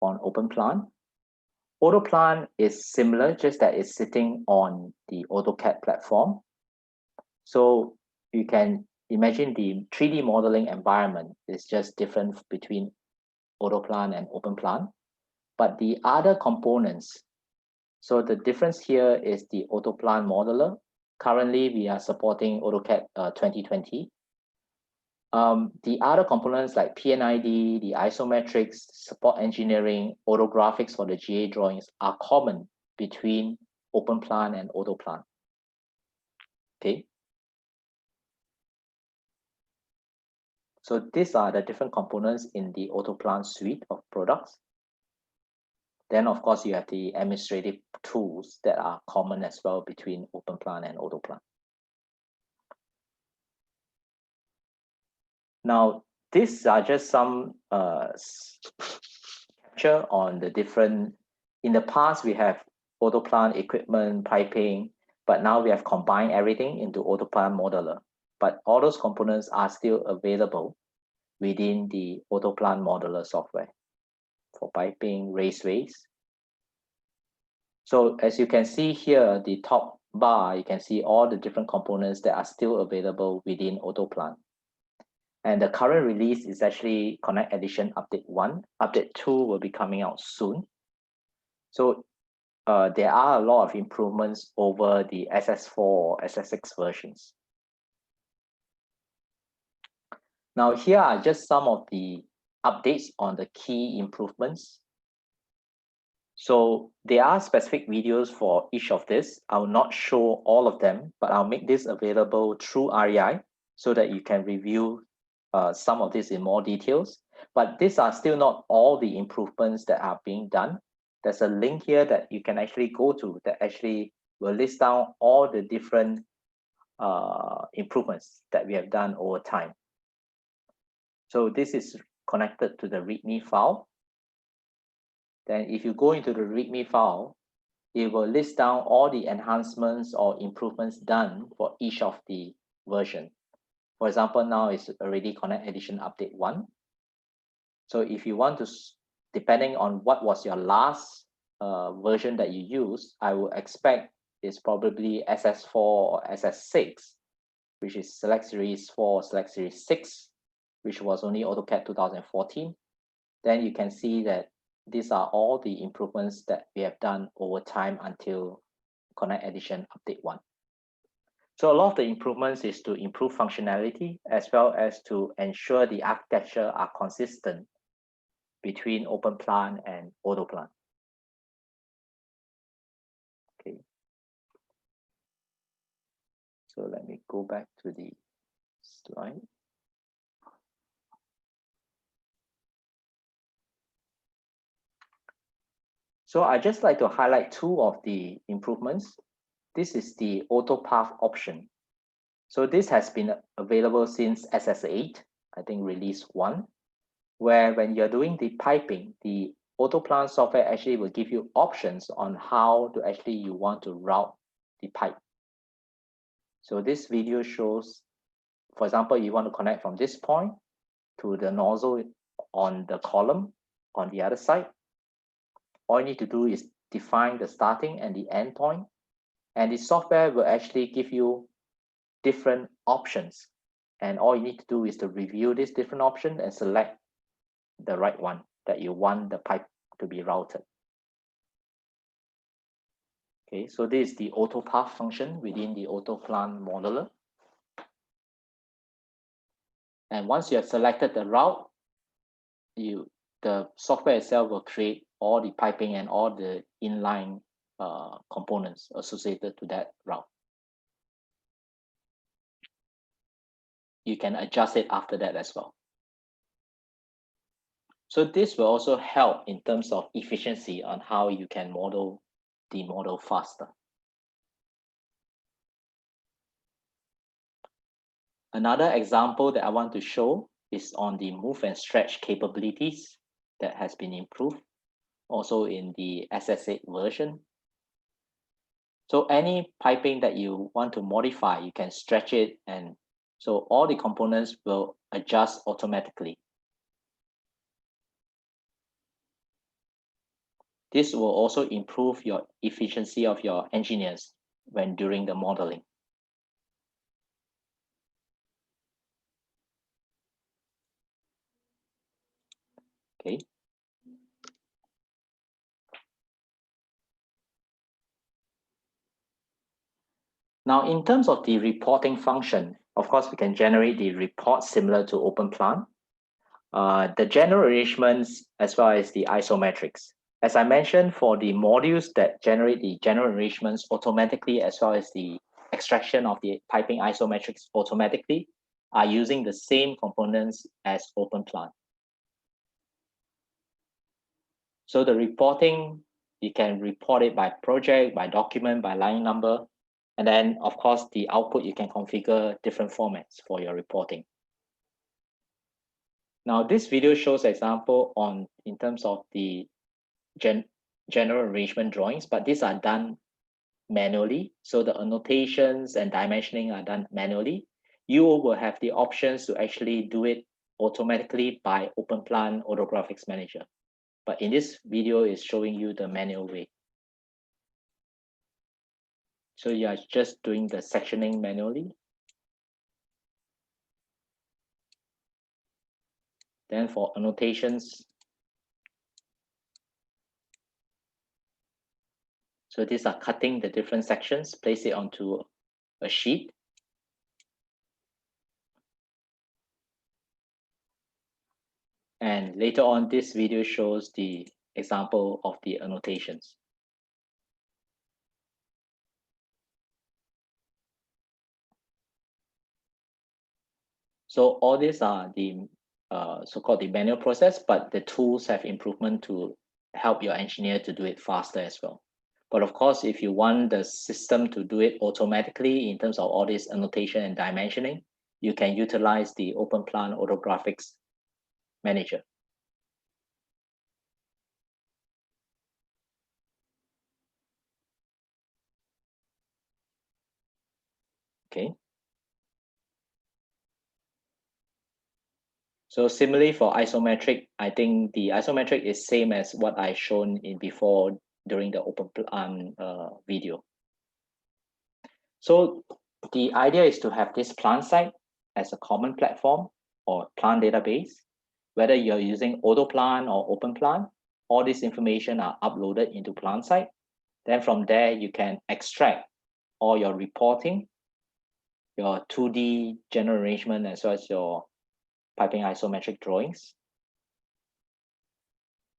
on OpenPlant. AutoPlant is similar, just that it's sitting on the AutoCAD platform. So you can imagine the 3D modeling environment is just different between AutoPlant and OpenPlant. But the other components, so the difference here is the AutoPlant modeler. Currently, we are supporting AutoCAD 2020. The other components like PNID, the isometrics, support engineering, autographics for the GA drawings are common between OpenPlant and AutoPlant. Okay. So these are the different components in the AutoPlant suite of products. Then, of course, you have the administrative tools that are common as well between OpenPlant and AutoPlant. Now, these are just some capture on the different, in the past, we have AutoPlant equipment, piping, but now we have combined everything into AutoPlant modeler. But all those components are still available within the AutoPlant modeler software for piping, raceways. So as you can see here, the top bar, you can see all the different components that are still available within AutoPlant. And the current release is actually Connect Edition Update 1. Update 2 will be coming out soon. So there are a lot of improvements over the SS4 or SS6 versions. Now, here are just some of the updates on the key improvements. So there are specific videos for each of this. I will not show all of them, but I'll make this available through REI so that you can review some of this in more details. But these are still not all the improvements that are being done. There's a link here that you can actually go to that actually will list down all the different improvements that we have done over time. So this is connected to the README file. Then if you go into the README file, it will list down all the enhancements or improvements done for each of the version. For example, now it's already Connect Edition Update 1. So if you want to, depending on what was your last version that you use, I would expect it's probably SS4 or SS6, which is Select Series 4, Select Series 6, which was only AutoCAD 2014. Then you can see that these are all the improvements that we have done over time until Connect Edition Update 1. So a lot of the improvements is to improve functionality as well as to ensure the architecture are consistent between OpenPlant and AutoPlant. Okay. So let me go back to the slide. So I just like to highlight two of the improvements. This is the AutoPath option. So this has been available since SS8, I think release 1, where when you're doing the piping, the AutoPlant software actually will give you options on how to actually you want to route the pipe. So this video shows, for example, you want to connect from this point to the nozzle on the column on the other side. All you need to do is define the starting and the end point, and the software will actually give you different options. And all you need to do is to review this different option and select the right one that you want the pipe to be routed. Okay, so this is the AutoPath function within the AutoPlant modeler. And once you have selected the route, the software itself will create all the piping and all the inline components associated to that route. You can adjust it after that as well. So this will also help in terms of efficiency on how you can model the model faster. Another example that I want to show is on the move and stretch capabilities that has been improved, also in the SS8 version. So any piping that you want to modify, you can stretch it, and so all the components will adjust automatically. This will also improve your efficiency of your engineers when during the modeling. Okay. Now, in terms of the reporting function, of course, we can generate the report similar to OpenPlant. The general arrangements as well as the isometrics. As I mentioned, for the modules that generate the general arrangements automatically, as well as the extraction of the piping isometrics automatically, are using the same components as OpenPlant. So the reporting, you can report it by project, by document, by line number. And then, of course, the output, you can configure different formats for your reporting. Now, this video shows example on in terms of the general arrangement drawings, but these are done manually. So the annotations and dimensioning are done manually. You will have the options to actually do it automatically by OpenPlant AutoGraphics Manager. But in this video, is showing you the manual way. So you are just doing the sectioning manually. Then for annotations, so these are cutting the different sections, place it onto a sheet. And later on, this video shows the example of the annotations. So all these are the so-called the manual process, but the tools have improvement to help your engineer to do it faster as well. But of course, if you want the system to do it automatically in terms of all this annotation and dimensioning, you can utilize the OpenPlant AutoGraphics Manager. Okay. So similarly for isometric, I think the isometric is same as what I shown in before during the OpenPlant video. So the idea is to have this PlantSight as a common platform or plant database. Whether you're using AutoPlant or OpenPlant, all this information are uploaded into PlantSight. Then from there, you can extract all your reporting, your 2D general arrangement, as well as your piping isometric drawings.